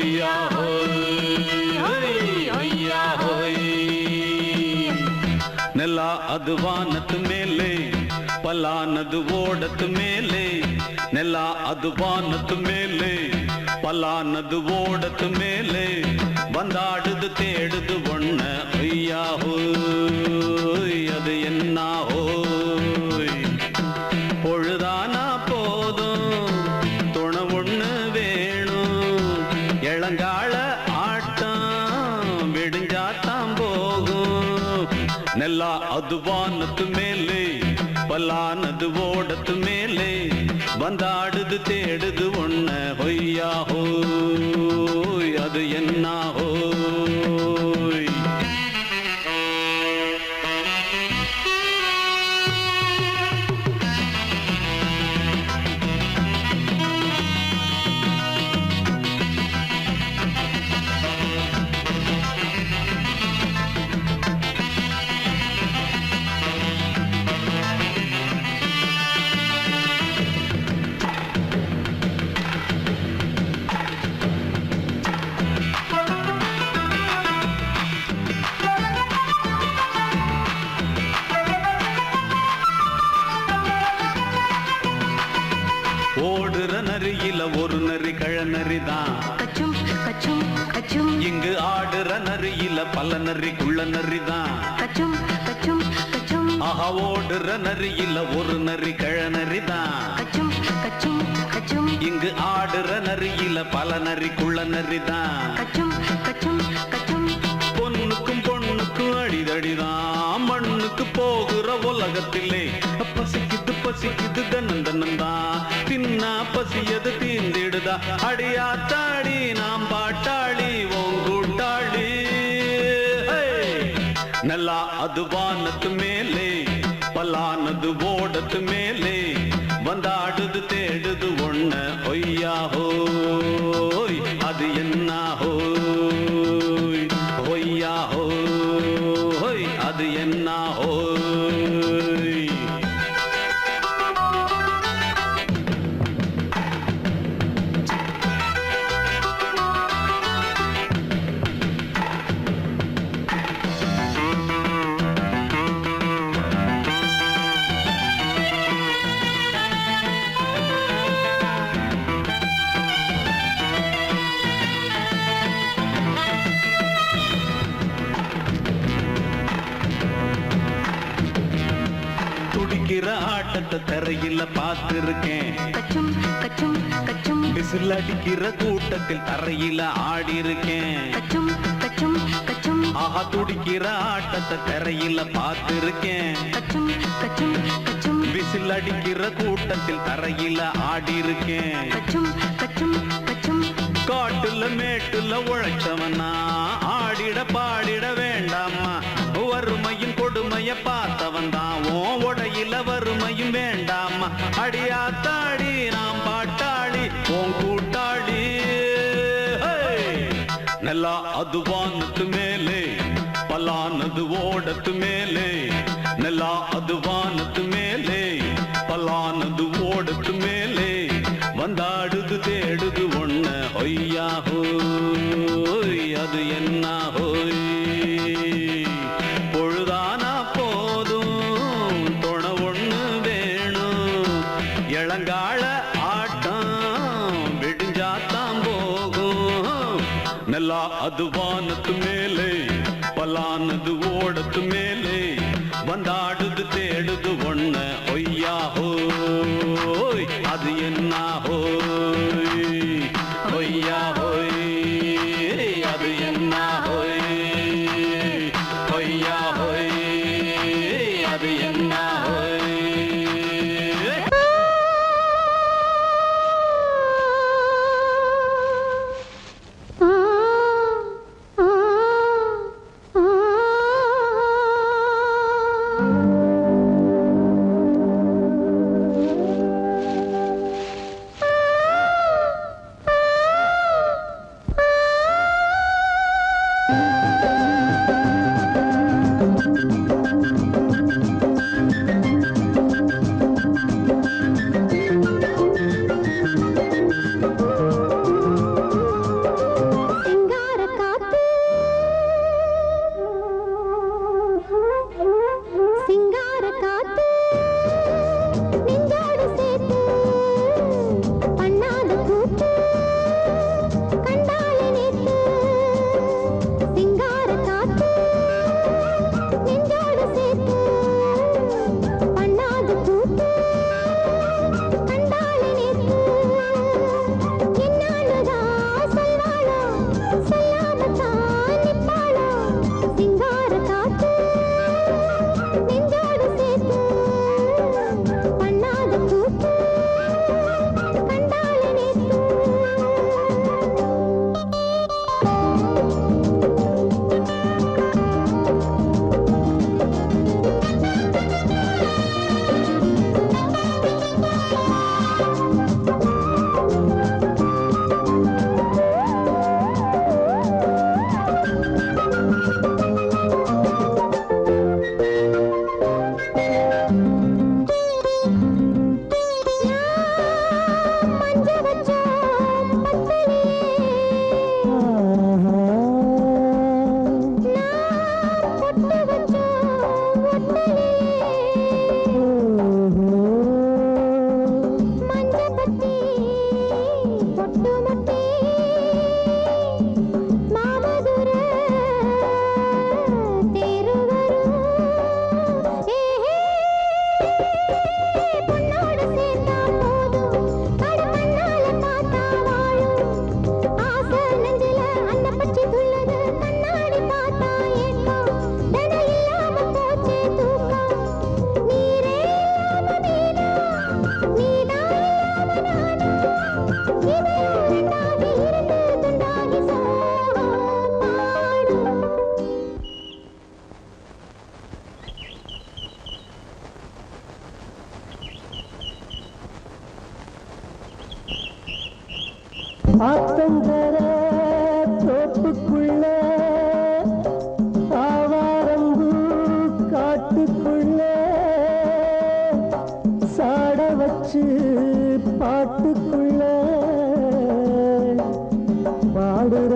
ஒய்யா ஒய்யா ನೆಲ ಅದು ವಾನದ ಮೇಲೆ ಪಲಾನದು ಓಡದ ಮೇಲೆ ನೆಲ ಅದು ವಾನದ ಮೇಲೆ ಪಲಾನದು ಓಡದ ಮೇಲೆ ಬಂದಾಡುದು தேடுது ஒண்ண ஒய்யா ஹோய் அது என்ன ஹோய் பொழுதானா போதும் துணை ஒண்ணு வேணும் இளங்கால ஆட்டம் விடுஞ்சாத்தான் போகும் ನೆಲ ಅದು ವಾನದ ಮೇಲೆ ಪಲಾನದು ಓಡದ ಮೇಲೆ ಬಂದಾಡುದು தேடுது ஒண்ண ஒய்யா ஹோய் அது என்ன ஹோய் ஓடுற நரியில ஒரு நரி கழநரிதான் கச்சும் கச்சும் கச்சும் இங்கு ஆடுற நரியில பல நரி குள்ள நரிதான் கச்சும் கச்சும் கச்சும் ஆஹா ஓடுற நரியில ஒரு நரி கழநரிதான் கச்சும் கச்சும் கச்சும் இங்கு ஆடுற நரியில பல நரி குள்ள நரிதான் கச்சும் கச்சும் கச்சும் பொண்ணுக்கும் பொண்ணுக்கும் அடிதடிதான் மண்ணுக்கு போகிற உலகத்திலே பசிக்குது பசிக்குது தன்னந்தனந்தான் தின்னா பசியது தீந்திடுதா அடியாத்தாடி நாம் பாட்டாளி ஓங்கூட்டாளி நல்லா அது வானத்து மேலே பலானது ஓடத்து மேலே வந்தாடுது தேடுது ஒண்ண ஒய்யா ஹோய் அது என்ன ஹோய் ஒய்யா ஹோய் அது என்ன ஹோய் துடிக்கிற ஆட்டத்தை தரையில பார்த்திருக்கேன் கச்சும் கச்சும் கச்சும் விசில் அடிக்கிற கூட்டத்தில் தரையில ஆடி இருக்கேன் கச்சும் கச்சும் கச்சும் ஆஹா துடிக்கிற ஆட்டத்தை தரையில பார்த்திருக்கேன் கச்சும் கச்சும் கச்சும் விசில் அடிக்கிற கூட்டத்தில் தரையில ஆடி இருக்கேன் கச்சும் கச்சும் கச்சும் காட்டுல மேட்டுல உழைச்சவனா ஆடிட பாடிட வேண்டாமா வறுமையின் கொடுமைய பார்த்தவன் தான் ஓ உடையில வறுமையும் வேண்டாமா அடியாத்தாடி நாம் பாட்டாளி ஓன் கூட்டாளி நல்லா அது வானத்து மேலே பலானது ஓடத்து மேலே நல்லா அது வானத்து மேலே பலானது ஓடத்து மேலே வந்தாடுது தேடுது ஒண்ண ஒய்யா ஹோய் அது என்ன ஹோய் பொழுதானா போதும் துணை ஒண்ணு வேணும் இளங்கால ஆட்டம் விடிஞ்சாத்தான் போகும் நல்லா அது வானத்து மேலே பலானது ஓடத்து மேலே வந்தாடுது தேடுது ஒண்ண ஒய்யா ஹோய் அது என்ன ஹோய் ஒய்யா ஹோய் அது என்ன ஹோய் ஒய்யா ஹோய் அது என்ன ஹோய்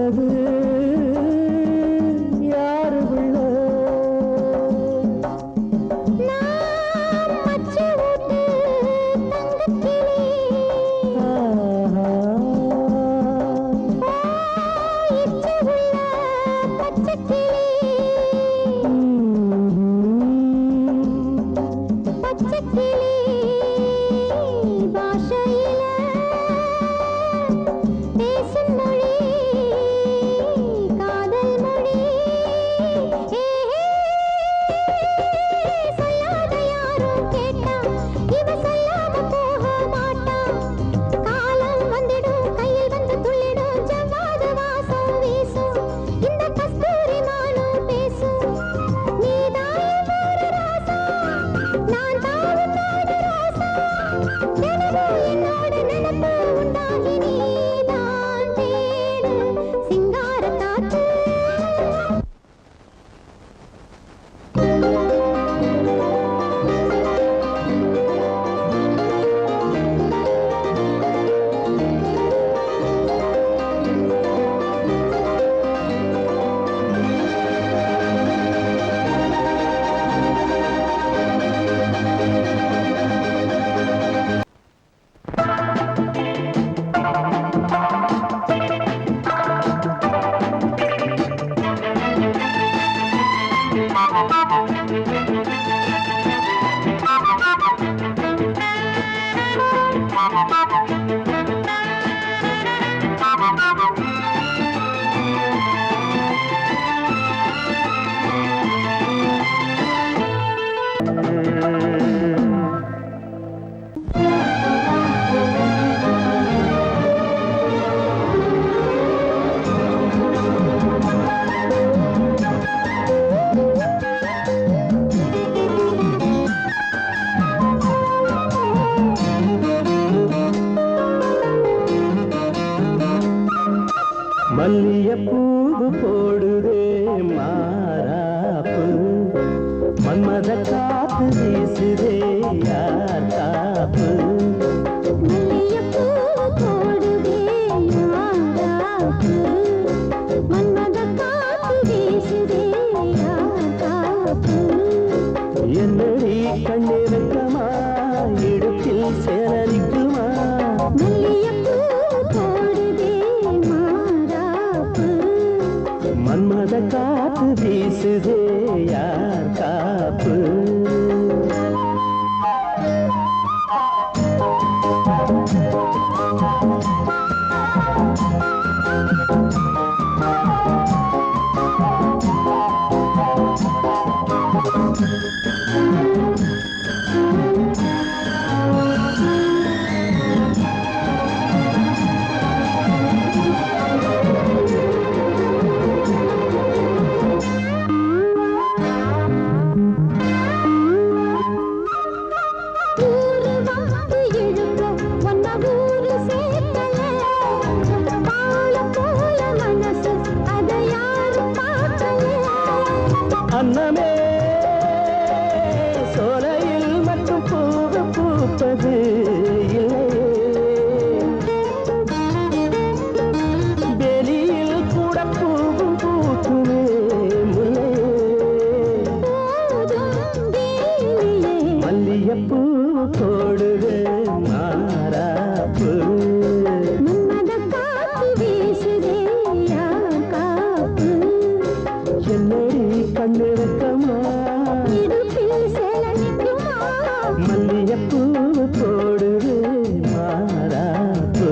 சொன்னது யாரு உள்ள மல்லியப்பூவு போடுதே மாறாப்பு மன்மத காத்து வீசுதே யார் காப்பு என்னடி கண்ணிருக்கமா இடுப்பில் சேலரிக்குமா மன்மத காத்து வீசுதே யார் காப்பு அன்னமே சோலையில் மட்டும் பூவு பூப்பது வெளியில் கூட பூவும் பூக்குமே மல்லியப்பூ போடுது மாறாப்பு என்னடி கண்ணிருக்கமா மல்லியப்பூ போடுது மாறாப்பு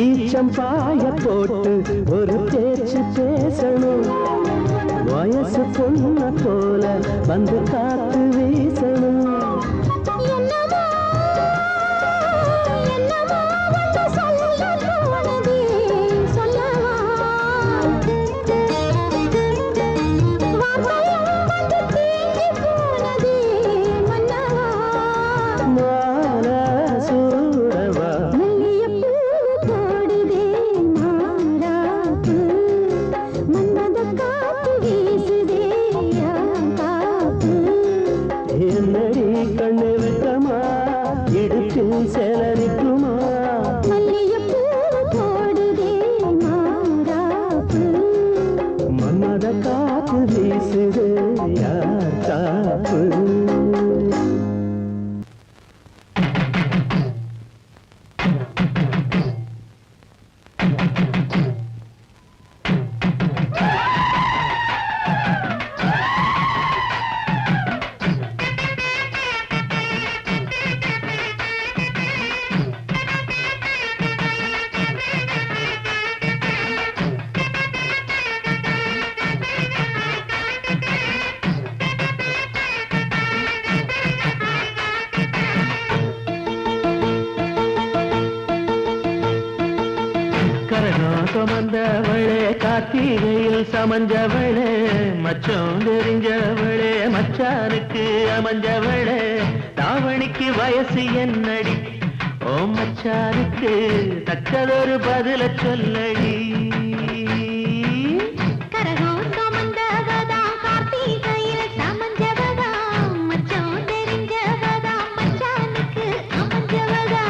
ஈச்சம்பாய போட்டு ஒரு பேச்சு பேசணும் வயசு பொண்ண போல வந்து காத்து வீசணும் கரகம் சுமந்தவளே கார்த்திகையில் சமஞ்சவளே மச்சம் தெரிஞ்சவளே மச்சானுக்கு அமைஞ்சவளே தாவணிக்கு வயசு என்னடி ஓ மச்சானுக்கு தக்கதொரு பதில சொல்லடி கரகம் சுமந்தவதா கார்த்திகையில் சமஞ்சவதா மச்சம் தெரிஞ்சவதா மச்சானுக்கு அமைஞ்சவதா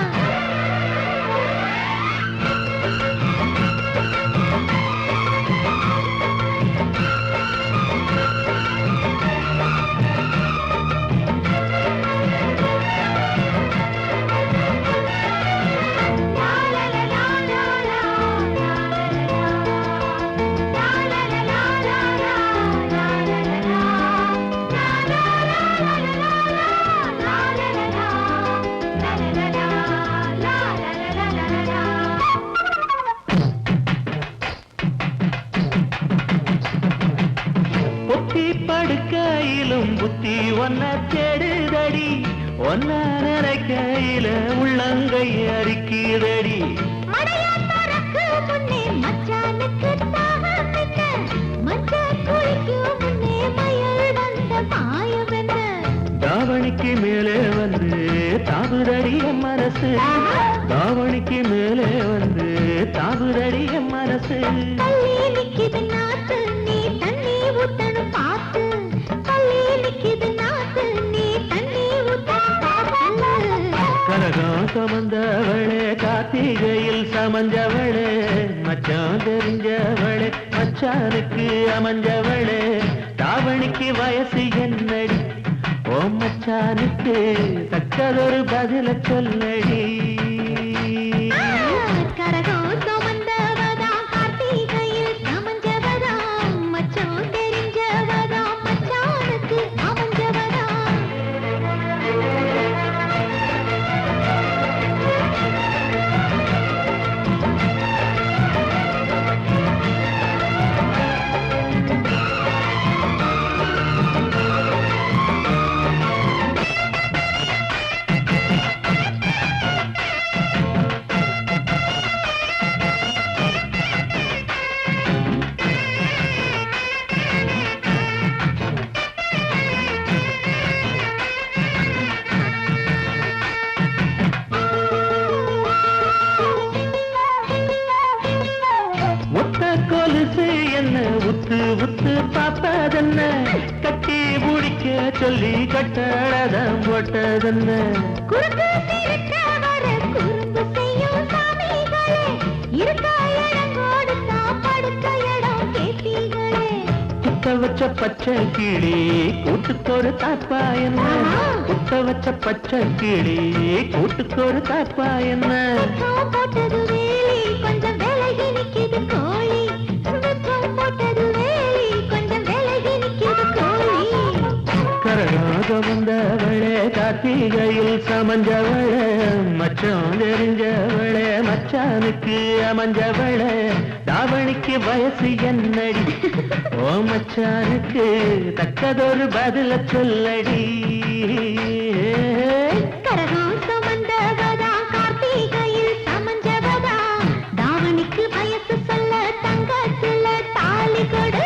பொத்தி படுக்கையிலும் புத்தி ஒன்ன தேடுதடி ஒன்ன நினைக்கையில உள்ளங்கை அரிக்குதடி மடையாத்தோருக்கு முன்னே மச்சானுக்கு தாகம் என்ன மச்சான் குளிக்கும் முன்னே மயில் வந்த மாயம் என்ன தாவணிக்கு மேலே வந்து தாவுதடிய மனசு தாவணிக்கு மேலே வந்து தாவுதடிய மனசு தள்ளி நிக்குது நாத்து நீ தண்ணி ஊத்தணும் பார்த்து தள்ளி நிக்குது நாத்து நீ தண்ணி ஊத்தணும் பார்த்து கரகம் சுமந்தவளே கார்த்திகையில் சமஞ்சவளே மச்சான் தெரிஞ்சவளே மச்சானுக்கு அமைஞ்சவளே தாவணிக்கு வயசு என்னடி ஓ மச்சானுக்கு தக்கதொரு பதில சொல்லடி கரகம் சுமந்தவதா கார்த்திகையில் சமஞ்சவதா மச்சம் தெரிஞ்சவதா மச்சானுக்கு அமைஞ்சவதா ஒத்த கொலுசு என்ன உத்து உத்து பாப்பதென்ன கட்டி முடிக்க சொல்லி கட்டழதம் போட்டதென்ன குறுக்கு சிறுக்க வர குறும்பு செய்யும் சாமிகளே இருக்க இடம் கொடுத்தா படுக்க இடம் கேட்டீங்களே குத்த வச்ச பச்சை கிளி கூட்டுக்கொரு தாப்பா என்ன குத்த வச்ச பச்சை கிளி கூட்டுக்கொரு தாப்பா என்ன வெக்கம் போட்டது வேலி கொஞ்சம் விலகி நிக்குது கோழி வெக்கம் போட்டது வேலி கொஞ்சம் விலகி நிக்குது கோழி கரகாக வந்தவளே கார்த்திகையில் சமஞ்சவளே மச்சம் தெரிஞ்சவளே மச்சானுக்கு அமைஞ்சவளே தாவணிக்கு வயசு என்னடி ஓ மச்சானுக்கு தக்கதொரு பதில சொல்லடி கரகம் சுமந்தவதா கார்த்திகையில் சமஞ்சவதா தாவணிக்கு வயசு சொல்ல தங்கத்துல தாலி கொடு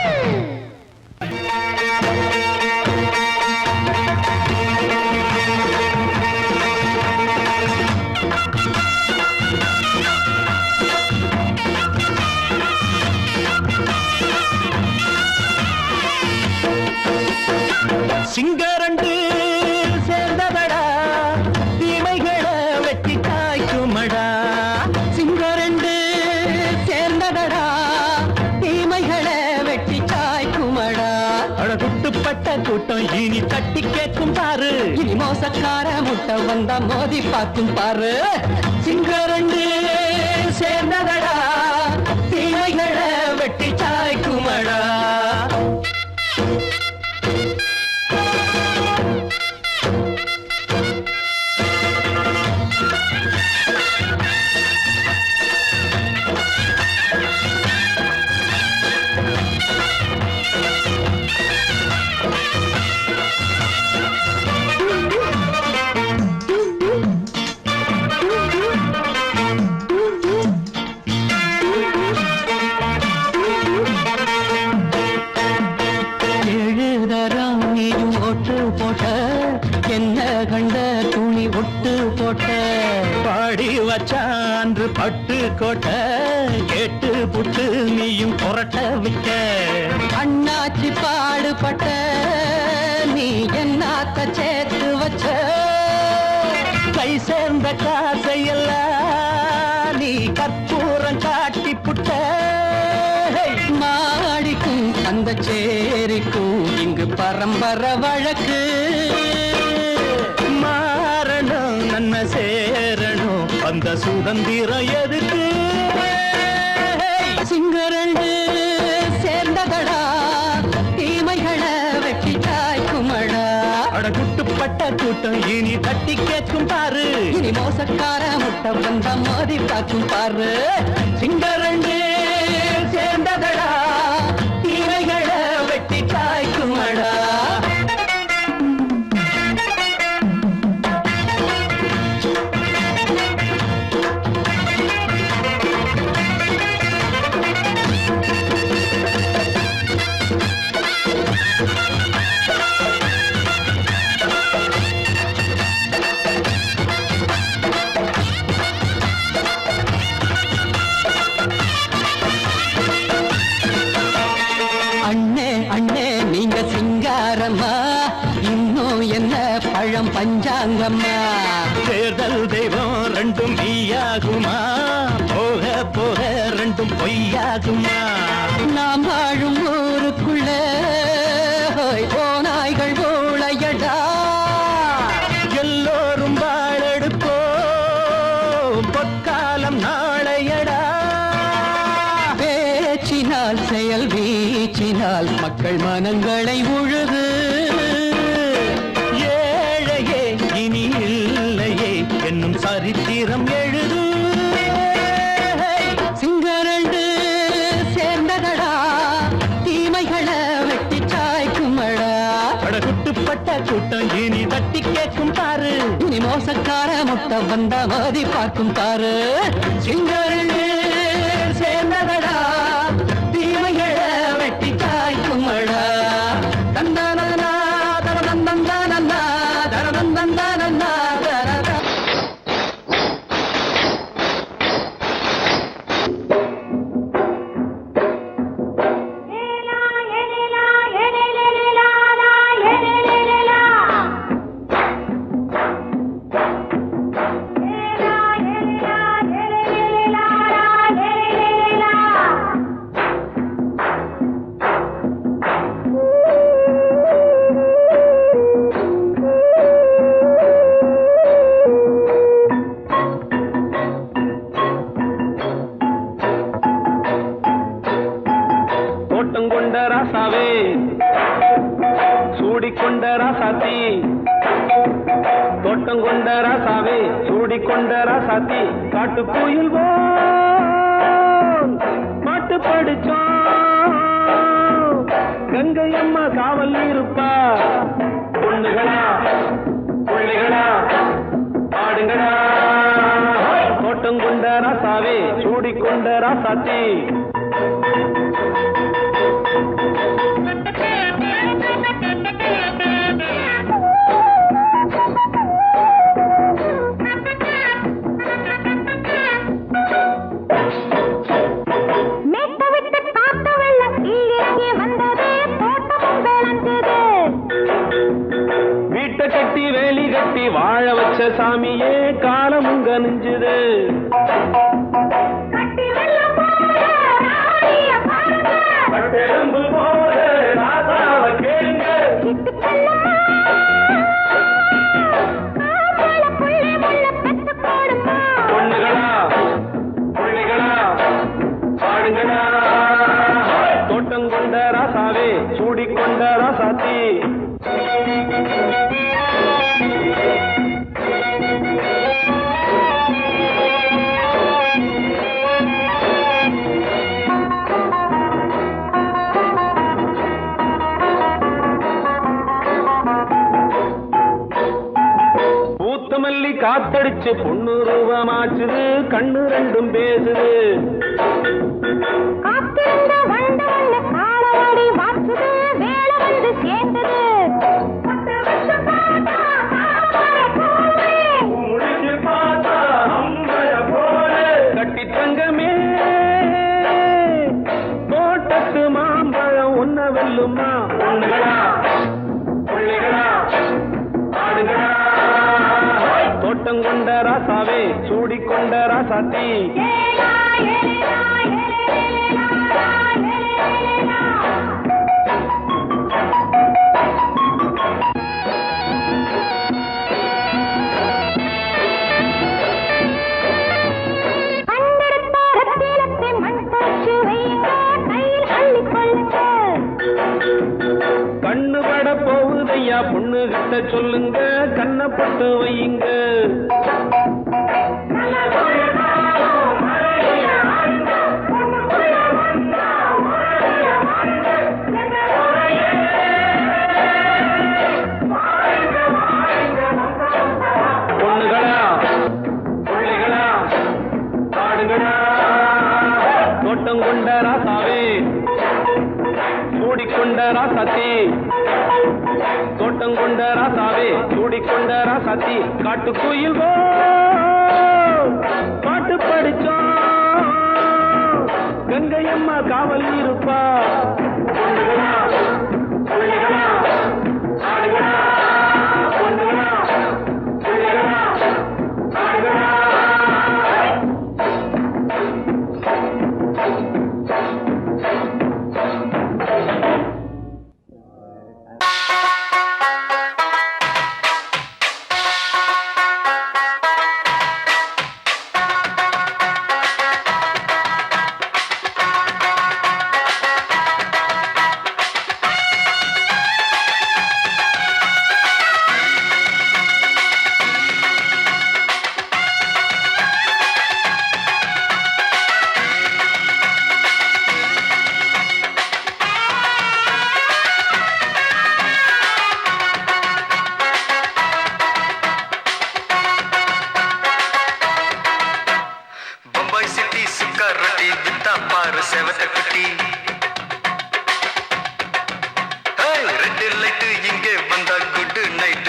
சிங்கரண்டு சேர்ந்ததடா தீமைகளை வெட்டி காய்க்குமடா சிங்கரண்டு சேர்ந்ததடா தீமைகளை வெட்டி காய்க்குமடா அழகுட்டுப்பட்ட கூட்டம் இனி தட்டி கேட்கும் பாரு இனி மோசக்கார முட்டை வந்தா மோதி பார்க்கும் பாரு சிங்கரண்டு சேர்ந்ததடா தீமைகளை வெட்டி காய்க்குமடா எப்படி வச்சான்று பட்டு கோட்டை கேட்டு புட்டு நீயும் புரட்ட விட்ட அண்ணாச்சி பாடுபட்ட நீ என்னாத்த சேர்த்து வச்ச கை சேர்ந்த காசையெல்லாம் நீ கற்பூரம் காட்டி புட்ட மாடிக்கும் அந்த சேரிக்கும் இங்கு பரம்பரை வழக்கு மாறணும் நன்மை சேரணும் அந்த சுதந்திரம் எதுக்கு சிங்கரண்டு சேர்ந்ததடா தீமைகளை வெட்டி காய்க்குமடா அடகுட்டுப்பட்ட கூட்டம் இனி தட்டி கேட்கும் பாரு இனி மோசக்கார முட்டை வந்த மோதி காக்கும் பாரு சிங்கரண்டு சேர்ந்ததடா தீமைகளை வெட்டி காய்க்குமடா அண்ணே அண்ணே நீங்க சிங்காரம்மா இன்னும் என்ன பழம் பஞ்சாங்கம்மா தேர்தல் தெய்வம் ரெண்டும் நீயாகுமா போக போக ரெண்டும் பொய்யாகுமா நாம் வாழும் ஊருக்குள்ள ஓநாய்கள் ஊழையடா எல்லோரும் வாழெடுப்போ பொற்காலம் நாளையடா பேச்சினால் செயல் வீச்சினால் மக்கள் மனங்களை உழுது ஏழையே இனி இல்லையே என்னும் சரித்திரம் எழுது சிங்கரண்டு சேர்ந்ததடா தீமைகளை வெட்டி சாய்க்குமடா படகுட்டுப்பட்ட கூட்டம் இனி தட்டி கேட்கும் பாரு இனி மோசக்கார முட்டை வந்த மோதி பார்க்கும் பாரு சிங்கரண்டு சேர்ந்ததடா தீமைகளை வெட்டி காய்க்குமடா தந்தானா தரதந்தந்தானா தரதந்தந்தானா தரத தோட்டம் கொண்ட ராசாவே சூடிக்கொண்ட ராசாத்தி தோட்டம் கொண்ட ராசாவே சூடிக்கொண்ட ராசாத்தி காட்டு கோயில் பாட்டு படிச்சோம் கங்கை அம்மா காவல் இருப்பா பொண்ணுகளா பிள்ளைகளா ஆடுங்களா தோட்டம் கொண்ட ராசாவே சூடிக்கொண்ட ராசாத்தி மேட்டவிட்டு காத்த வெள்ளம் இங்கே வந்தது தோட்டமும் விளைஞ்சது வீட்டை கட்டி வேலி கட்டி வாழ வச்ச சாமியே காலமும் கனிஞ்சுது கட்டி வெள்ளம் போல ராணிய பாருங்க பட்டெலும்பு போல ராசாவை கேளுங்க கிட்டு செல்லம்மா காவல புள்ளி முள்ள பெத்து போடுமா பொண்ணுகளா பிள்ளைகளா ஆடுங்களா தோட்டம் கொண்ட ராசாவே சூடிக்கொண்ட ராசாத்தி பூத்தமல்லி காத்தடிச்சு பொண்ணு ரூபமாச்சுது கண்ணு ரெண்டும் பேசுது காத்திருந்த வண்டு வந்து காலவாடி வாச்சுது வேலை வந்து சேர்ந்தது 10 வருஷம் பார்த்தா காவல போலே முடிச்சு பார்த்தா அம்மா போதுமா பொண்ணுகளா பிள்ளைகளா ஆடுகளா தோட்டம் கொண்ட ராசாவே சூடிக்கொண்ட ராசாத்தி கண்ணு பட போகுதையா பொண்ணு கிட்ட சொல்லுங்க கண்ணப்பட்டு வையுங்க பொண்ணுகளா பிள்ளைகளா ஆடுகளா தோட்டம் கொண்ட ராசாவே சூடிக்கொண்ட ராசாத்தி தோட்டம் கொண்ட ராசாவே சூடிக்கொண்ட ராசாத்தி காட்டுக்குயில் பாட்டு படிச்சோம் கங்கையம்மா காவல் இருப்பா பொண்ணுகளா பிள்ளைகளா ஆடுகளா பொண்ணுகளா பிள்ளைகளா ஆடுகளா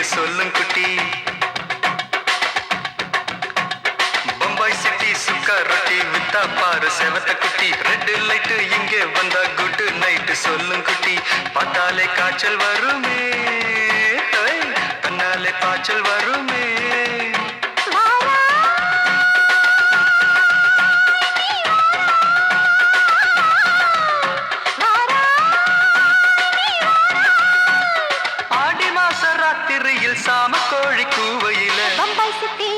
சொல்லும் குட்டி பம்பாய் சிட்டி சுக்கா ரொட்டி வித்தா பாரு செவத்த குட்டி ரெட் லைட் இங்கே வந்தா குட் நைட் சொல்லும் குட்டி பார்த்தாலே காய்ச்சல் வருமே தன்னாலே காய்ச்சல் வருமே சாம கோழி கூவையில பம்பாய் சிட்டி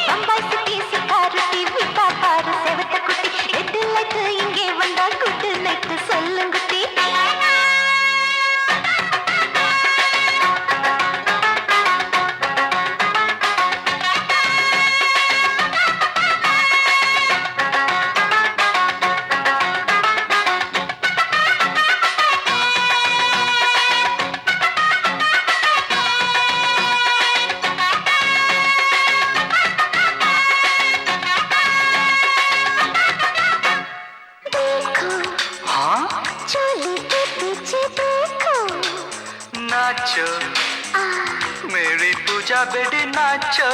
பம்பாய் சிட்டி சிக்காரட்டி விட்டா பாரு செவத்த குட்டி ரெட் லைட் இங்கே வந்தா குட் நைட் சொல்லுங்குட்டி नाचो मेरी पूजा बेटी नाचो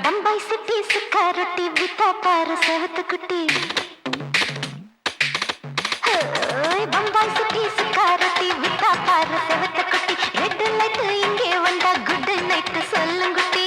பம்பாய் சிட்டி சிக்காரட்டி விட்டா பாரு செவத்த குட்டி பம்பாய் சிட்டி சிக்காரட்டி விட்டா பாரு செவத்த குட்டி ரெட் லைட் இங்கே வந்தா குட் நைட் சொல்லுங்குட்டி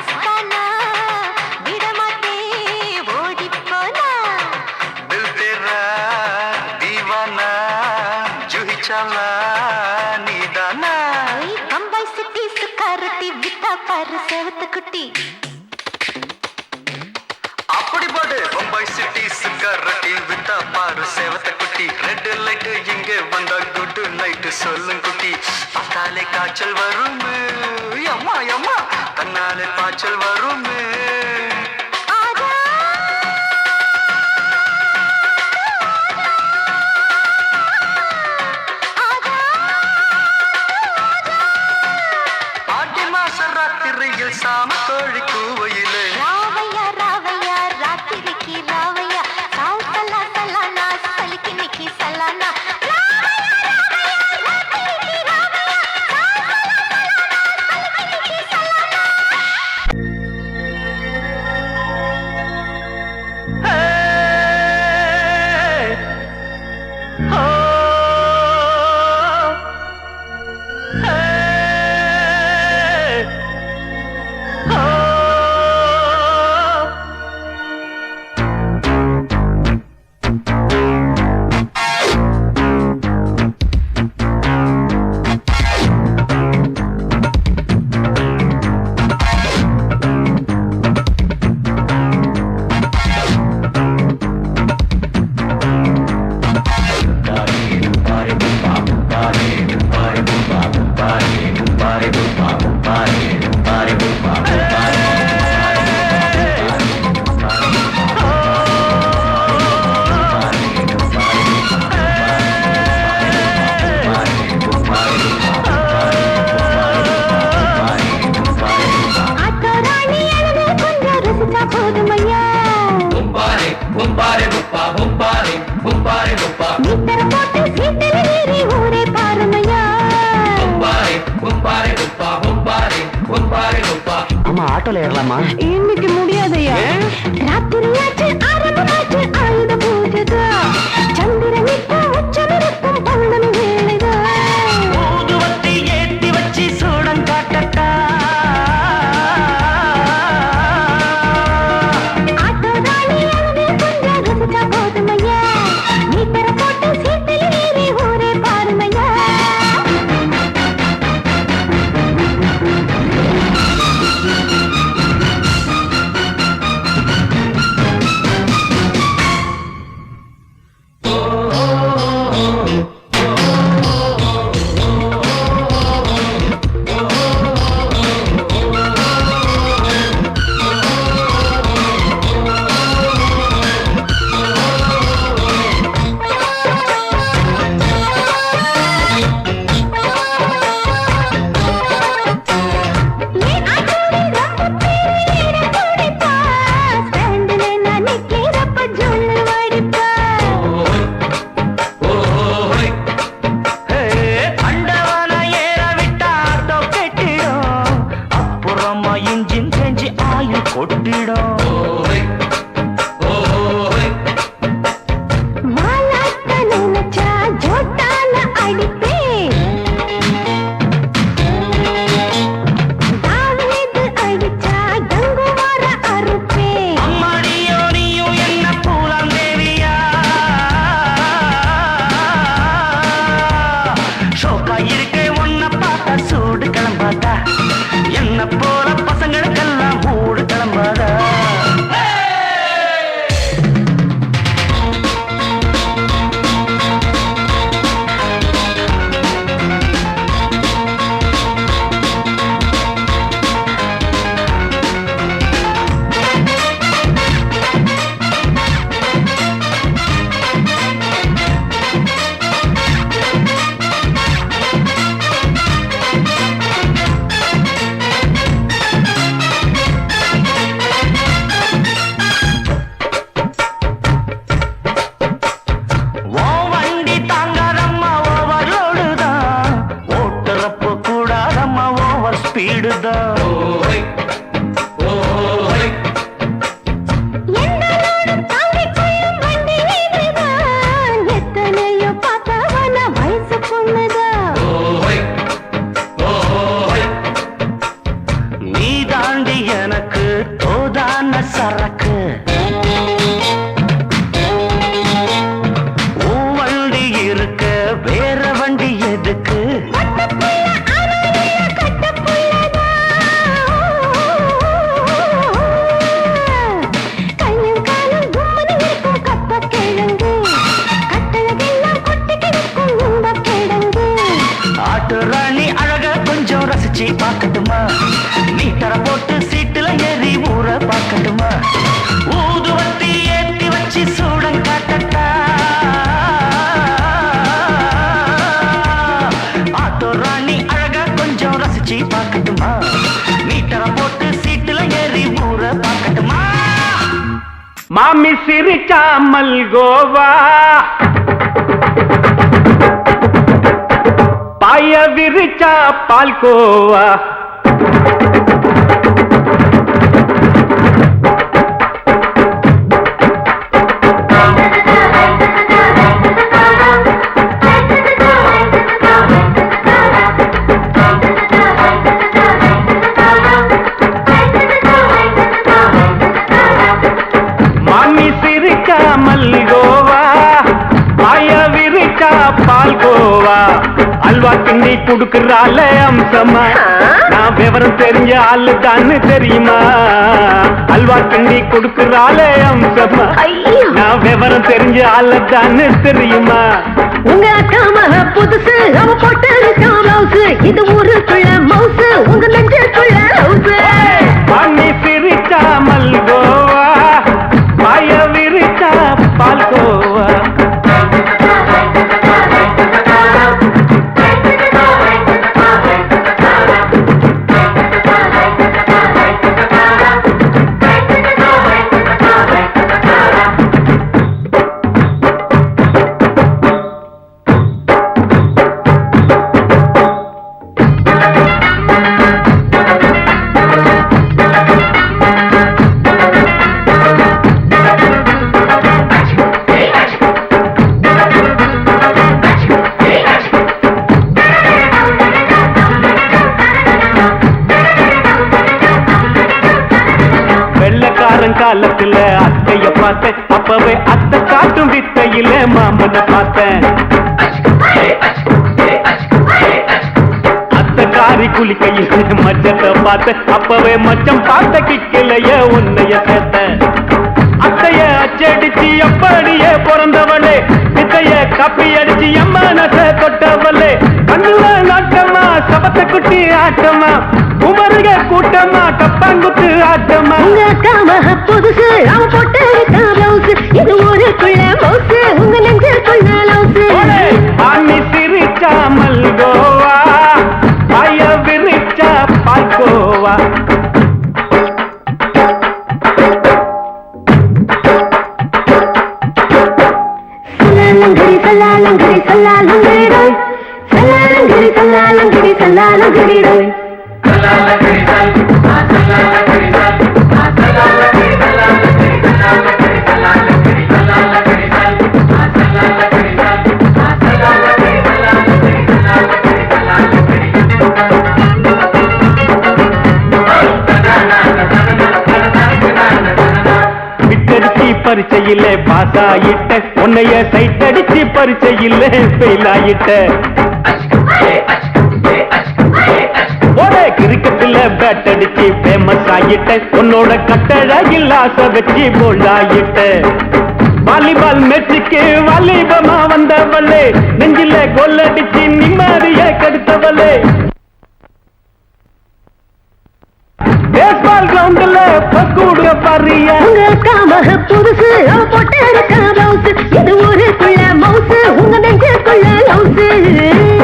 மஸ்தானா விடமாட்டே ஓடிப்போனா தில் தேரா தீவானா ஜூஹி சாலா நீதானா பம்பாய் சிட்டி சுக்காரத்தி வித்தா பாரு சேவத்து குட்டி அப்படி போடு பம்பாய் சிட்டி சுக்கரட்டி வித்தா பாரு சேவத்த குட்டி ரெட் லைட் இங்க வந்தா குட் நைட் சொல்லும் குட்டி பார்த்தாலே காய்ச்சல் வரும் அம்மா அம்மா தன்னாலே பாய்ச்சல் வரும் ஆஜா ஆஜா ஆடி மாச ராத்திரியில் சாம கோழி கூவையிலே ராவையா ராவையா ராத்திரிக்கு ராவையா சாவு சல்லா சல்லானா சலிக்கு நிக்கி சல்லானா அம்மா ஆட்டோல ஏறலாமா? இன்னைக்கு முடியாதையா ராத்திரியாச்சு ஆரம்பமாச்சு ஆயுத பூஜைதா சந்திரனிக்கு உச்சமிருக்கும் பௌர்ணமி வேளைதா ஊதுவத்தி ஏத்தி வச்சு சூடம் காட்டட்டா ஆட்டோதானி அழுது கொஞ்சம் ருசிச்சா போதுமையா மீட்டரை போட்டு சீட்டில் ஏறி ஊரே பாருமையா என்ன போல பசங்களுக்கெல்லாம் மூடு கிளம்பாத சரக்கு வண்டி இருக்க வேற வண்டி எதுக்கு பார்க்கட்டுமா மீட்டர போட்டு சீட்டுல ஏறி ஊற பார்க்கட்டுமா ஊதுவத்தி ஏத்தி வச்சு சூடம் காட்டட்டா ஆட்டோ ராணி அழகா கொஞ்சம் ரசிச்சு பார்க்கட்டுமா மீட்டர போட்டு சீட்டுல ஏறி ஊற பார்க்கட்டுமா மாமி சிரிச்சா மல்கோவா பாய விரிச்சா பால்கோவா மாமி சிரிச்சா மல்கோவா பாய விரிச்சா பால்கோவா அல்வா கிண்டி குடுக்கறால அம்சமா நான் விவரம் தெரிஞ்ச ஆளு தான்னு தெரியுமா அல்வா கிண்டி குடுக்கறால அம்சமா நான் விவரம் தெரிஞ்ச ஆளு தான்னு தெரியுமா உங்க அக்கா மக புதுசு அவ போட்டு பிளவுஸ் இது ஊருக்குள்ள மவுசு உங்க நெஞ்சுக்குள்ள ஹவுஸ் மாமி சிரிச்சா மல்கோவா பாய விரிச்சா பால்கோவா காலத்துல அத்தைய பார்த்தேன் அப்பவே அத்தை காட்டும் வித்தையில மாமனை பார்த்தேன் அத்தை காரி குளிக்கையில மச்சத்தை பார்த்தேன் அப்பவே மச்சம் பார்த்த கிக்கலைய உன்னைய சேர்த்த அத்தைய அச்சடிச்சு அப்படியே பிறந்தவளே வித்தைய காப்பி அடிச்சு எம்மனச தொட்டவளே கண்ணுல நாட்டமா சபத்தை குட்டி ஆட்டமா உமருக கூட்டமா கப்பாங்குத்து ஆட்டமா உங்க அக்கா மக புதுசு அவ போட்டு பிளவுஸ் இது ஊருக்குள்ள மவுசு உங்க நெஞ்சுக்குள்ள லவுஸ் மாமி சிரிச்சா மல்கோவா பாய விரிச்சா பால்கோவா சல்லாலங்கடி சல்லாலங்கடி சல்லாலங்கடி சல்லாலங்கடி சல்லாலங்கடி பரிச்சையில பாஸ் ஆயிட்ட உன்னைய சைட் அடிச்சு பரிச்சையில ஃபெயில் ஆயிட்ட ஒரே கிரிக்கெட்ல பேட் அடிச்சு ஃபேமஸ் ஆயிட்ட உன்னோட கட்டழகில் ஆசை வச்சு போல்ட் ஆயிட்ட வாலிபால் மேட்சுக்கு வாலிபமா வந்தவளே நெஞ்சில கோல் அடிச்சு நிம்மதிய கெடுத்தவளே பேஸ்பால் கிரவுண்ட்ல பக்கூடுக பாரியா உங்க அக்கா மக புதுசு அவ போட்டு பிளவுஸ் இது ஊருக்குள்ள மவுசு உங்க நெஞ்சுக்குள்ள லவுஸ்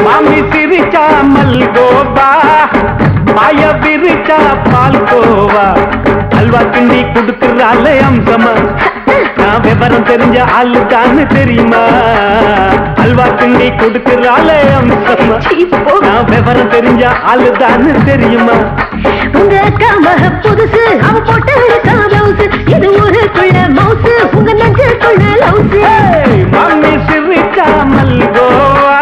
மாமி சிரிச்சா மல்கோவா பாய விரிச்சா பால்கோவா அல்வா கிண்டி குடுக்கறால அம்சமா நான் விவரம் தெரிஞ்ச ஆளு தான்னு தெரியுமா அல்வா கிண்டி குடுக்கறால அம்சமா நான் விவரம் தெரிஞ்ச ஆளு தான்னு தெரியுமா உங்க அக்கா மக புதுசு அவ போட்டு பிளவுஸ் இது ஊருக்குள்ள மவுசு உங்க நெஞ்சுக்குள்ள லவுஸ் மாமி சிரிச்சா மல்கோவா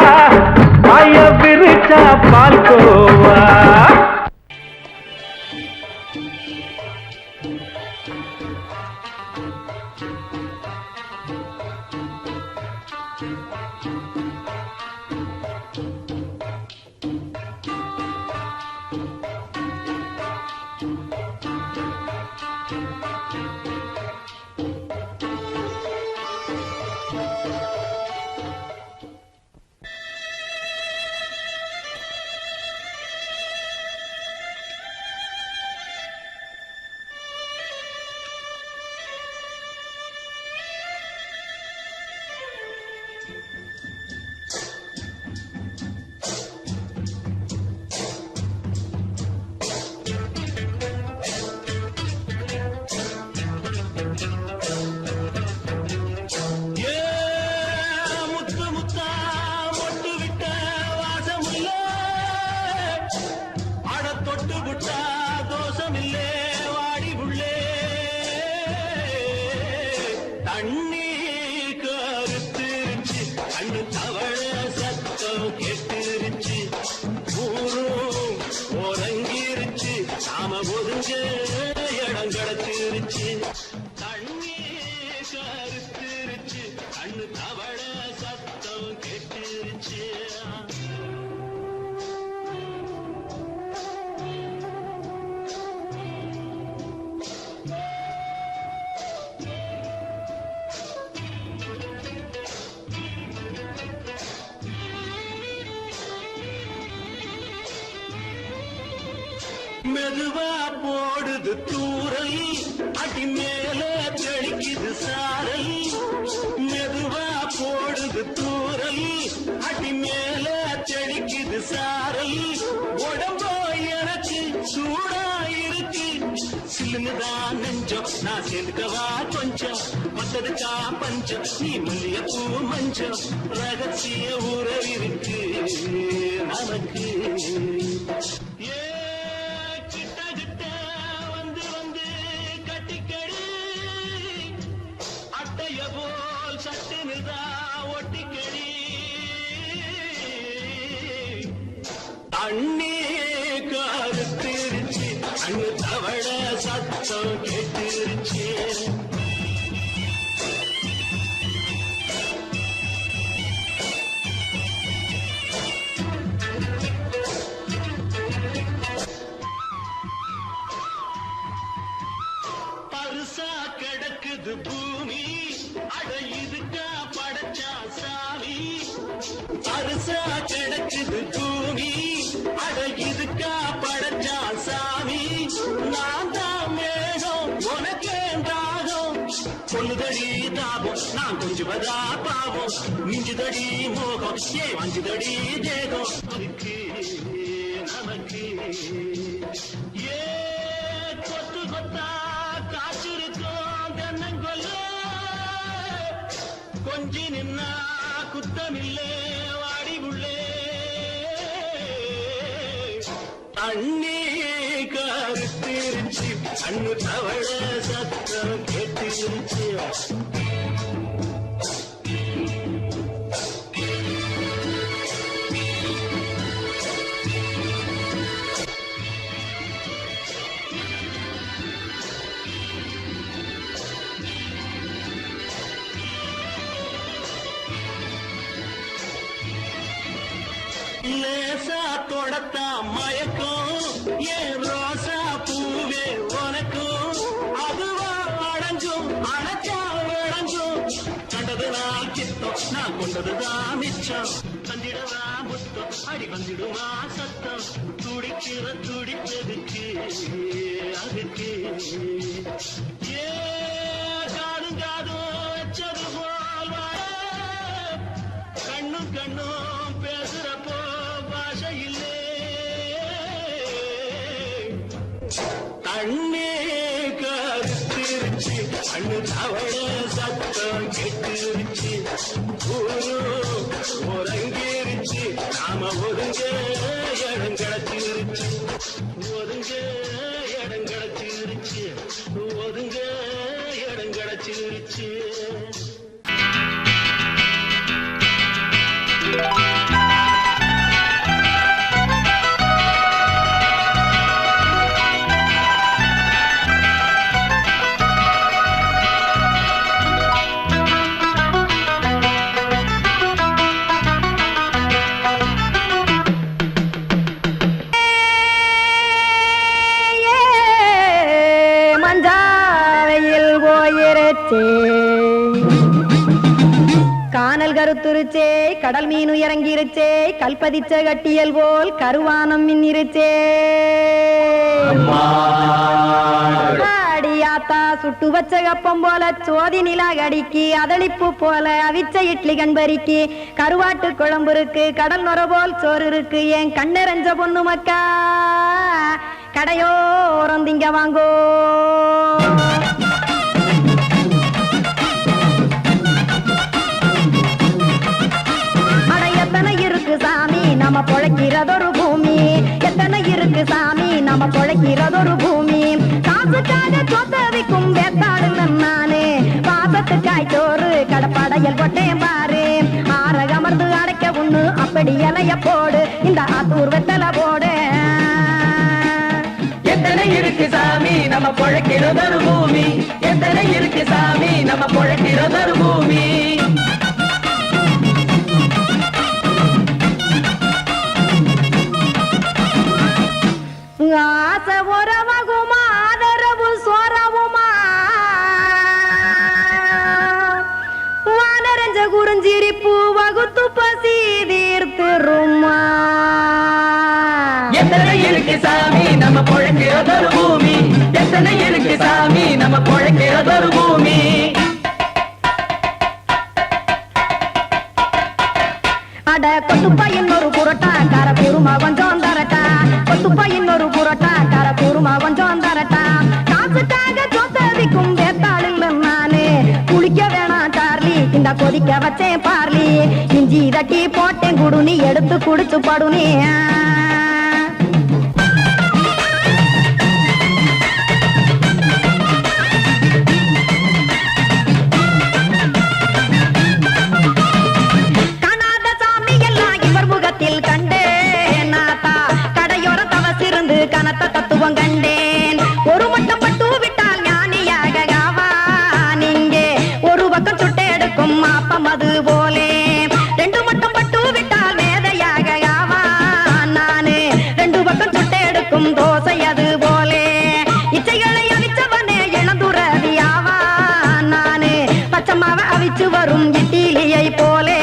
பாய விரிச்சா பால்கோவா மெதுவா போடுது தூரல் அடி மேல தெளிக்குது சாரல் மெதுவா போடுது தூரல் அடி மேல தெளிக்குது சாரல் உடம்போ எனக்கு சூடா இருக்கு சில்லுதான் நெஞ்சம் நான் சேர்ந்துக்கவா கொஞ்சம் மத்ததுக்கா பஞ்சம் நீ மல்லிய பூ மஞ்சம் ரகசிய உறவிருக்கு நமக்கு அண்ணே கருத்திருச்சு அண்ணு தவள சத்தம் கேட்டுருச்சு பருசா கிடக்குது பூமி அட இதுக்கா படைச்சா சாமி பருசா கிடக்குது பூமி அட இதுக்கா படைச்சா சாமி நான் தான் மேகம் உனக்கே தாகம் சொல்லுதடி தாபம் நான் கொஞ்சுவதா பாவம் மிஞ்சுதடி மோகம் ஏ வஞ்சுதடி தேகம் அதுக்கு நமக்கு ஏ கொத்து கொத்தா காற்றிருக்கும் தென்னங்கொல்ல கொஞ்சி நின்னா குத்தமில்லே வாடி உள்ளே அண்ணே கருத்திருச்சு அண்ணு தவள சத்தம் கேட்டிருச்சு லேசா தொடத்தா மயக்கம் ஏன் ரோசா பூவே உனக்கும் அதுவா அடைஞ்சும் அடைச்சா விளைஞ்சும் கண்டது நான் கித்தம் நான் கொண்டதுதான் மிச்சம் தந்திடவா முத்தம் அடி வந்திடுமா சத்தம் துடிக்கிற துடிப்பதுக்கு அதுக்கு ஏ காதும் காதும் வச்சது போல் கண்ணும் கண்ணும் பேசுறப்போ பாஷை இல்லே அண்ணே கருத்திருச்சு அண்ணு தவள சத்தம் கெட்டுருச்சு ஒருங்கிருச்சு நாம ஒருங்க இடம் கிடச்சிருச்சு ஒருங்க இடம் கிடச்சிருச்சு ஒருங்க இடம் கிடச்சிருச்சு வச்சே கானல் கருத்துருச்சே கடல் மீன் இறங்கிருச்சே கல்பதிச்ச கட்டியல் போல் கருவானம் மின்னிருச்சே அடியாத்தா சுட்டு வச்ச கப்பம் போல சோதி நிலா கடிக்கு அதளிப்பு போல அவிச்ச இட்லி கண்பறிக்கு கருவாட்டு குழம்பு இருக்கு கடல் நுர போல் சோறு இருக்கு என் கண்ணெரஞ்ச பொண்ணு மக்கா கடையோரம் திங்க வாங்கோ எத்தனை இருக்கு சாமி நம்ம பொழைக்கிறதொரு பூமி எத்தனை இருக்கு சாமி நம்ம பொழைக்கிறதொரு பூமி காசுக்காக சொத்தவிக்கும் வேத்தாடுங்க நானே பாசத்துக்காய் சோறு கடப்படையல் போட்டேன் பாரு ஆற அமர்ந்து அடைக்க ஒண்ணு அப்படி இலைய போடு இந்த ஆத்தூர் வெத்தலை போடு எத்தனை இருக்கு சாமி நம்ம பொழைக்கிறதொரு பூமி எத்தனை இருக்கு சாமி நம்ம பொழைக்கிறதொரு பூமி ஆசை உறவகுமா ஆதரவு சோறவுமா வானரஞ்ச குறிஞ்சிரிப்பு வகுத்து பசி தீர்த்துருமா எத்தனை இருக்கு சாமி நம்ம பொழைக்கிறதொரு பூமி எத்தனை இருக்கு சாமி நம்ம பொழைக்கிறதொரு பூமி அட கொத்துப்பா இன்னொரு புரோட்டா கார பெருமா கொஞ்சம் தரட்டா கொத்துப்பா இன்னொரு புரோட்டா கார பெருமா கொஞ்சம் தரட்டா காசுக்காக சொத்ததிக்கும் வேத்தாளில் நானே குளிக்க வேணாம் சார்லி இந்த கொதிக்க வச்சேன் பார்லி இஞ்சி தட்டி போட்டேன் குடுனி எடுத்து குடிச்சு படுனி கனத்த தத்துவம் கண்டேன் ஒரு மட்டம் பட்டு விட்டால் ஞானியாக நீங்கே ஒரு பக்கம் சுட்டு எடுக்கும் மாப்பம் அது போலே ரெண்டு மட்டம் பட்டு விட்டால் மேதையாக நானு ரெண்டு பக்கம் சுட்டு எடுக்கும் தோசை அது போலே இச்சைகளை அவிச்சவனே இளந்துறவியாவா நானு பச்சமாவ அவிச்சு வரும் இட்டிலியை போலே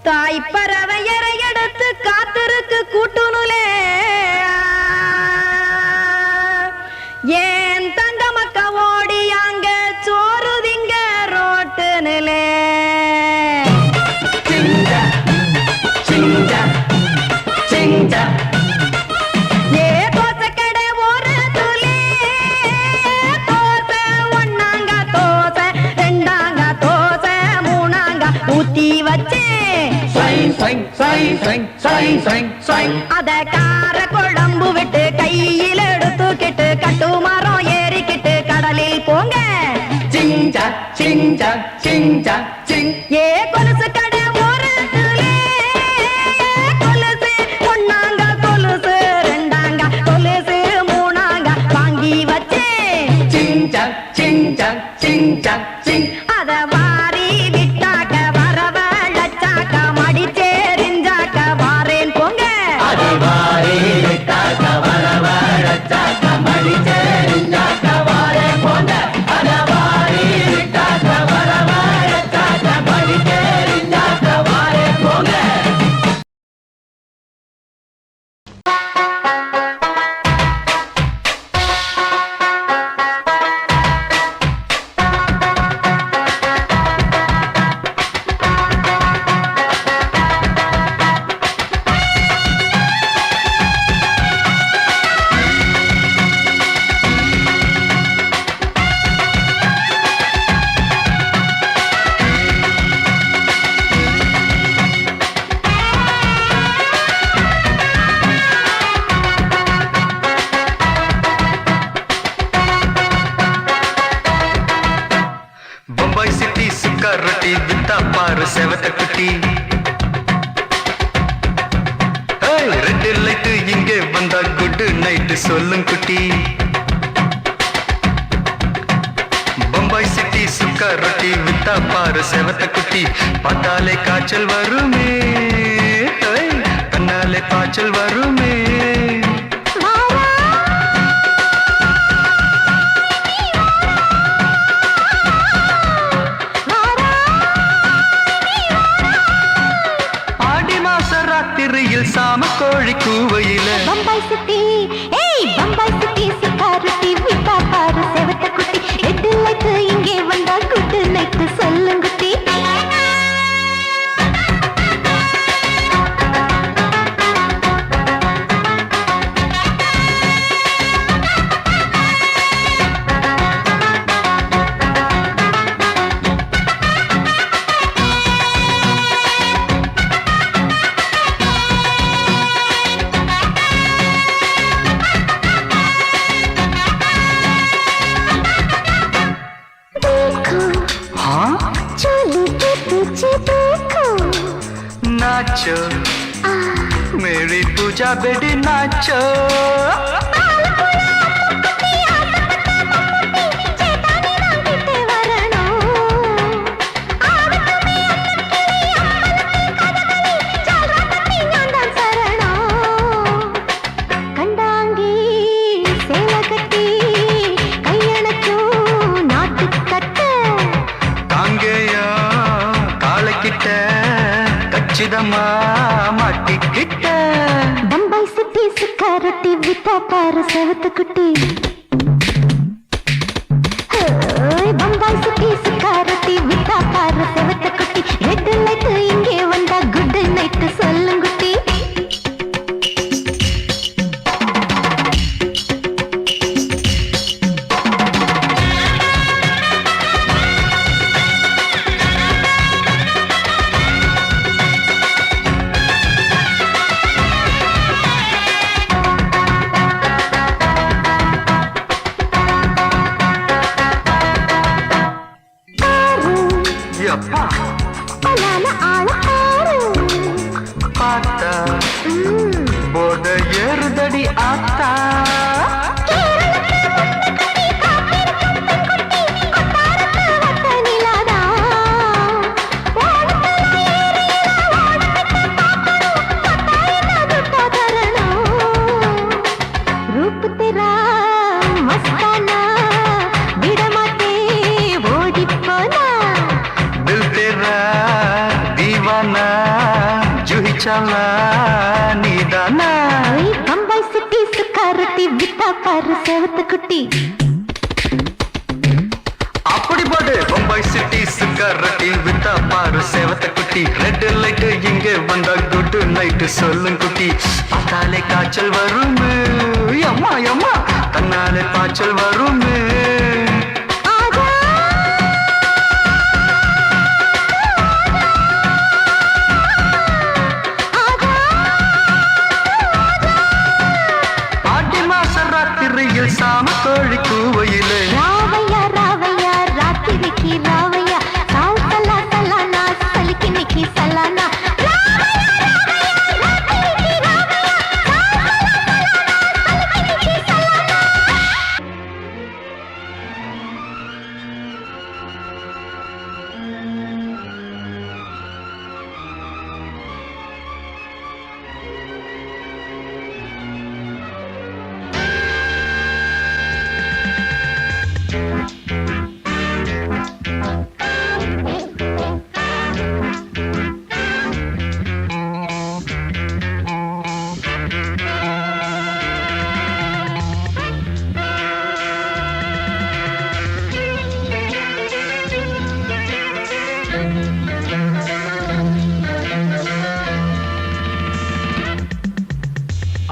தாய்ப்பறவையரை எடுத்து காத்திருக்கு கூட்டுனுலே ஏன் தங்க மக்க ஓடி அங்க சோறுதிங்க ரோட்டு நிலே ஏ தோசை கடை ஒரு துளி தோசை ஒன்னாங்க தோசை ரெண்டாங்க தோசை மூணாங்க ஊத்தி வச்சே அத கார குழம்பு விட்டு கையில் எடுத்துக்கிட்டு கட்டு மரம் ஏறிக்கிட்டு கடலில் போங்க ஏ கொலுசு கடை ஓரத்திலே கொலுசு ஒன்னாங்க கொலுசு ரெண்டாங்க கொலுசு மூணாங்க வாங்கி வச்சே அத வாரி விட்டாக்க வரவழைச்சாக்க மடிச்சேரிஞ்சாக்க வாரேன் போங்க செவத்த குட்டி ரெட் லைட் இங்கே வந்தா குட் நைட் சொல்லும் குட்டி பம்பாய் சிட்டி சுக்கா ரொட்டி வித்தா பாரு செவத்த குட்டி பார்த்தாலே காய்ச்சல் வருமே கண்ணாலே காய்ச்சல் வருமே பம்பாய் சிட்டி ஏய் பம்பாய் சிட்டி சிக்காரட்டி விட்டா பாரு செவத்த குட்டி ரெட்டு லைட்டு இங்கே வந்தா குட்டு நைட்டு சொல்லுங்குட்டி नाचो मेरी पूजा बेटी नाचो மாட்டிக்கிட்ட பம்பாய் சிட்டி சிக்காரட்டி விட்டா பாரு செவத்து குட்டி பம்பாய் சிட்டி சிக்காரட்டி விட்டா பாரு செவத்து குட்டி ரெட்டு லைட்டு இங்கே வந்தா குட் நைட்டு சொல்லுங்குட்டி பார்த்தா போட ஏறுதடி ஆத்தா रूप तेरा मस्ताना बिड़माते ओडी पोना दिल तेरा दीवाना जूही चला नीदाना बम्बई सिटी सिकारटी विटा पार सेवत कुटी அப்படி போடு பம்பாய் சிட்டி சிக்காரட்டி விட்டா பாரு சேவத்த குட்டி ரெட் லைட் இங்கே வந்தா குட் நைட் சொல்லும் குட்டி பார்த்தாலே காய்ச்சல் வரும் அம்மா அம்மா தன்னாலே பாய்ச்சல் வரும் ஆடி மாச ராத்திரியில் சாம கோழி கூவையிலே ராவையா ராவையா ராத்திரிக்கு ராவையா சால் சலா சலானா சலிக்கு நிக்கி சலானா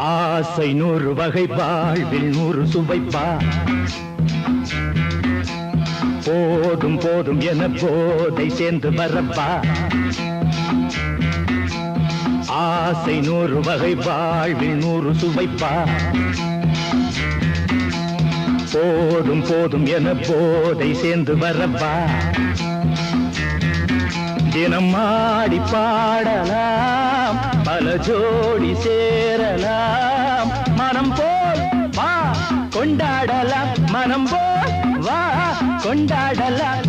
ஆசை 100 வகை வாழ்வில் 100 சுவைப்பா போதும் போதும் என போதை சேர்ந்து வரப்பா ஆசை 100 வகை வாழ்வில் 100 சுவைப்பா போதும் போதும் என போதை சேர்ந்து வரப்பா தினம் ஆடி பாடலாம் பல ஜோடி சேரலாம் மனம் போல் வா கொண்டாடலாம் மனம் போல் வா கொண்டாடலாம்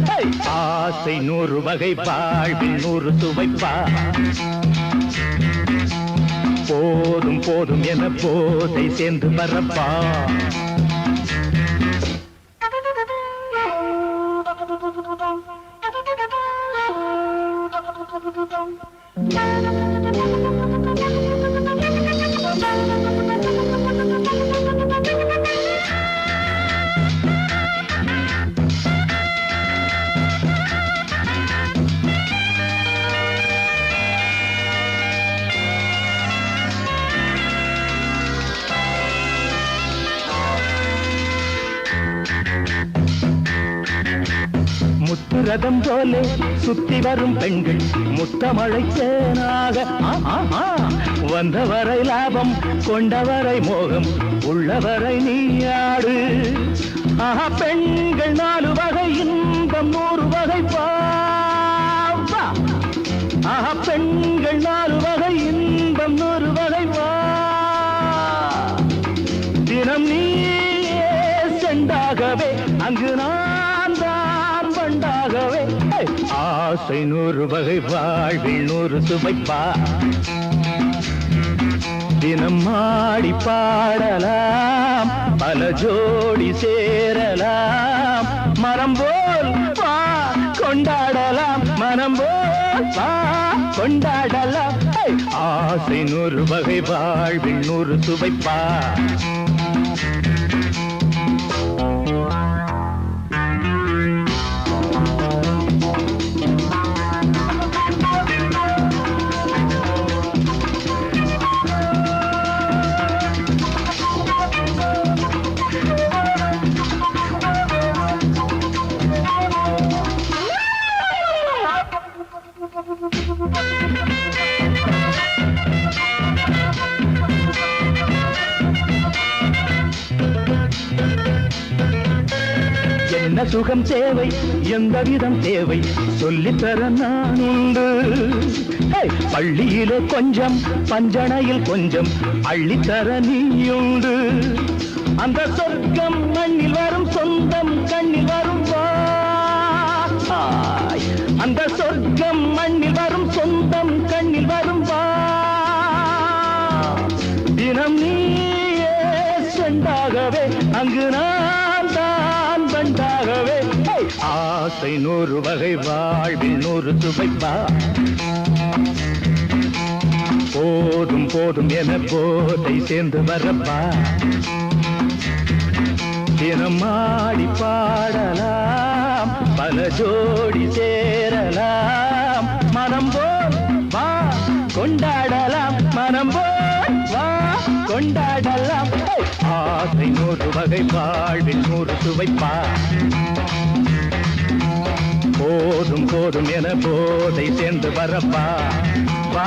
ஆசை 100 வகை வாழ்வில் 100 சுவைப்பா போதும் போதும் என போதை சேர்ந்து வரப்பா Thank you. ரதம் போலே சுத்தி வரும் பெண்கள் முத்தமழை தேனாக வந்தவரை லாபம் கொண்டவரை மோகம் உள்ளவரை நீயாடு ஆஹா பெண்கள் 4 வகை இன்பம் 100 வகை பாவா ஆஹா பெண்கள் 4 வகை இன்பம் 100 வகை வா தினம் நீயே செண்டாகவே அங்கு நான் தான் வண்டாகவே ஆசை 100 வகை வாழ்வில் 100 சுவைப்பா தினம் ஆடி பாடலாம் பல ஜோடி சேரலாம் மரம் போல் வா கொண்டாடலாம் மனம் போல் வா கொண்டாடலாம் ஆசை 100 வகை வாழ்வில் 100 சுவைப்பா என்ன சுகம் தேவை எந்த விதம் தேவை சொல்லித்தர நான் உண்டு பள்ளியிலே கொஞ்சம் பஞ்சணையில் கொஞ்சம் அள்ளித்தர நீயுண்டு அந்த சொர்க்கம் மண்ணில் வரும் சொந்தம் கண்ணில் வரும் வாய் அந்த சொர்க்கம் மண்ணில் வரும் சொந்தம் கண்ணில் வரும் வா தினம் நீயே செண்டாகவே அங்கு நான் தான் பண்டாகவே ஆசை 100 வகை வாழ்வில் 100 சுவைப்பா போதும் போதும் என போதை சேர்ந்து வரப்பா தினம் ஆடி பாடலாம் பல ஜோடி சேரலாம் மனம் போல் வா கொண்டாடலாம் மனம் போல் வா கொண்டாடலாம் ஆசை 100 வகை வாழ்வில் 100 சுவைப்பா போதும் போதும் என போதை சேர்ந்து வரப்பா வா